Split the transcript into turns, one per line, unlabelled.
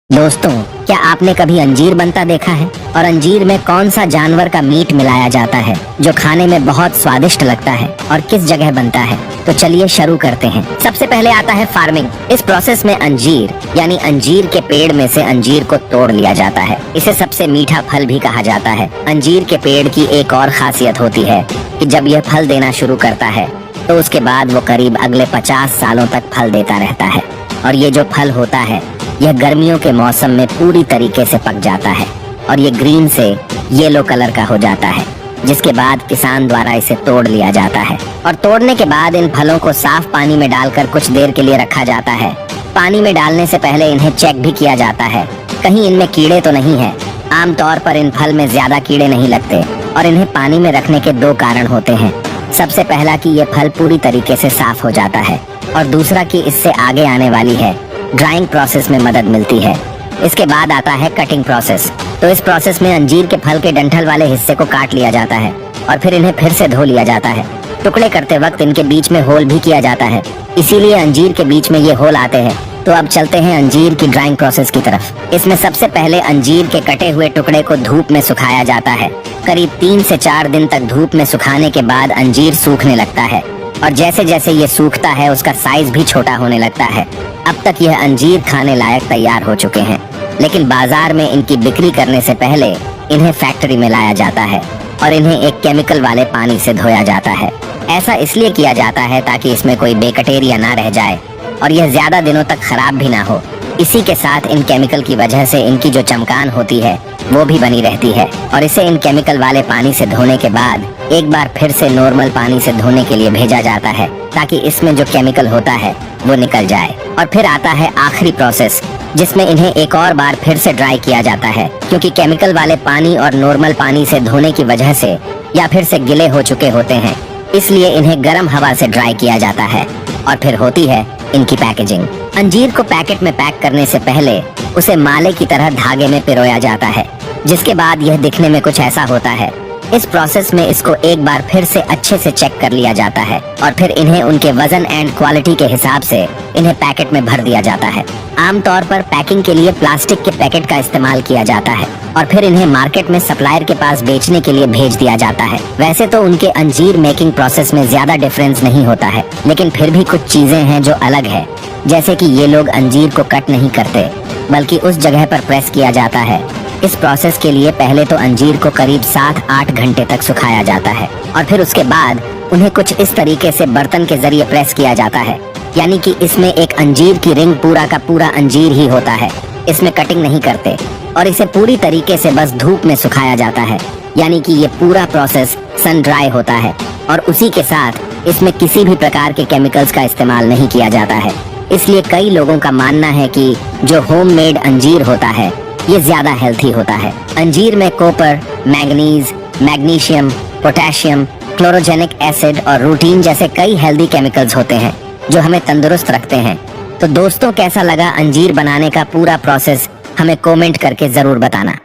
दोस्तों, क्या आपने कभी अंजीर बनता देखा है? और अंजीर में कौन सा जानवर का मीट मिलाया जाता है जो खाने में बहुत स्वादिष्ट लगता है और किस जगह बनता है? तो चलिए शुरू करते हैं। सबसे पहले आता है फार्मिंग। इस प्रोसेस में अंजीर यानी अंजीर के पेड़ में से अंजीर को तोड़ लिया जाता है। इसे सबसे मीठा फल भी कहा जाता है। अंजीर के पेड़ की एक और खासियत होती है कि जब यह फल देना शुरू करता है तो उसके बाद वो करीब अगले 50 सालों तक फल देता रहता है। और ये जो फल होता है यह गर्मियों के मौसम में पूरी तरीके से पक जाता है और ये ग्रीन से येलो कलर का हो जाता है, जिसके बाद किसान द्वारा इसे तोड़ लिया जाता है। और तोड़ने के बाद इन फलों को साफ पानी में डालकर कुछ देर के लिए रखा जाता है। पानी में डालने से पहले इन्हें चेक भी किया जाता है, कहीं इनमें कीड़े तो नहीं है। आमतौर पर इन फल में ज्यादा कीड़े नहीं लगते और इन्हें पानी में रखने के दो कारण होते हैं। सबसे पहला कि ये फल पूरी तरीके से साफ हो जाता है और दूसरा कि इससे आगे आने वाली है ड्राइंग प्रोसेस में मदद मिलती है। इसके बाद आता है कटिंग प्रोसेस। तो इस प्रोसेस में अंजीर के फल के डंठल वाले हिस्से को काट लिया जाता है और फिर इन्हें फिर से धो लिया जाता है। टुकड़े करते वक्त इनके बीच में होल भी किया जाता है, इसीलिए अंजीर के बीच में ये होल आते हैं। तो अब चलते हैं अंजीर की ड्राइंग प्रोसेस की तरफ। इसमें सबसे पहले अंजीर के कटे हुए टुकड़े को धूप में सुखाया जाता है। करीब 3 से 4 दिन तक धूप में सुखाने के बाद अंजीर सूखने लगता है और जैसे जैसे ये सूखता है उसका साइज भी छोटा होने लगता है। अब तक यह अंजीर खाने लायक तैयार हो चुके हैं, लेकिन बाजार में इनकी बिक्री करने से पहले इन्हें फैक्ट्री में लाया जाता है और इन्हें एक केमिकल वाले पानी से धोया जाता है। ऐसा इसलिए किया जाता है ताकि इसमें कोई बैक्टीरिया ना रह जाए और यह ज्यादा दिनों तक खराब भी ना हो। इसी के साथ इन केमिकल की वजह से इनकी जो चमकान होती है वो भी बनी रहती है। और इसे इन केमिकल वाले पानी से धोने के बाद एक बार फिर से नॉर्मल पानी से धोने के लिए भेजा जाता है ताकि इसमें जो केमिकल होता है वो निकल जाए। और फिर आता है आखिरी प्रोसेस, जिसमें इन्हें एक और बार फिर से ड्राई किया जाता है, क्योंकि केमिकल वाले पानी और नॉर्मल पानी से धोने की वजह से या फिर से गिले हो चुके होते हैं, इसलिए इन्हें गर्म हवा से ड्राई किया जाता है। और फिर होती है इनकी पैकेजिंग। अंजीर को पैकेट में पैक करने से पहले उसे माले की तरह धागे में पिरोया जाता है, जिसके बाद यह दिखने में कुछ ऐसा होता है। इस प्रोसेस में इसको एक बार फिर से अच्छे से चेक कर लिया जाता है और फिर इन्हें उनके वजन एंड क्वालिटी के हिसाब से इन्हें पैकेट में भर दिया जाता है। आमतौर पर पैकिंग के लिए प्लास्टिक के पैकेट का इस्तेमाल किया जाता है और फिर इन्हें मार्केट में सप्लायर के पास बेचने के लिए भेज दिया जाता है। वैसे तो उनके अंजीर मेकिंग प्रोसेस में ज्यादा डिफरेंस नहीं होता है, लेकिन फिर भी कुछ चीजें हैं जो अलग है। जैसे कि ये लोग अंजीर को कट नहीं करते बल्कि उस जगह पर प्रेस किया जाता है। इस प्रोसेस के लिए पहले तो अंजीर को करीब 7-8 घंटे तक सुखाया जाता है और फिर उसके बाद उन्हें कुछ इस तरीके से बर्तन के जरिए प्रेस किया जाता है, यानी कि इसमें एक अंजीर की रिंग पूरा का पूरा अंजीर ही होता है। इसमें कटिंग नहीं करते और इसे पूरी तरीके से बस धूप में सुखाया जाता है, यानी कि ये पूरा प्रोसेस सन ड्राई होता है। और उसी के साथ इसमें किसी भी प्रकार के केमिकल्स का इस्तेमाल नहीं किया जाता है। इसलिए कई लोगों का मानना है कि जो होममेड अंजीर होता है ये ज्यादा हेल्थी होता है। अंजीर में copper, manganese, magnesium, potassium, chlorogenic acid और रूटीन जैसे कई हेल्दी केमिकल्स होते हैं जो हमें तंदुरुस्त रखते हैं। तो दोस्तों, कैसा लगा अंजीर बनाने का पूरा प्रोसेस? हमें कमेंट करके जरूर बताना।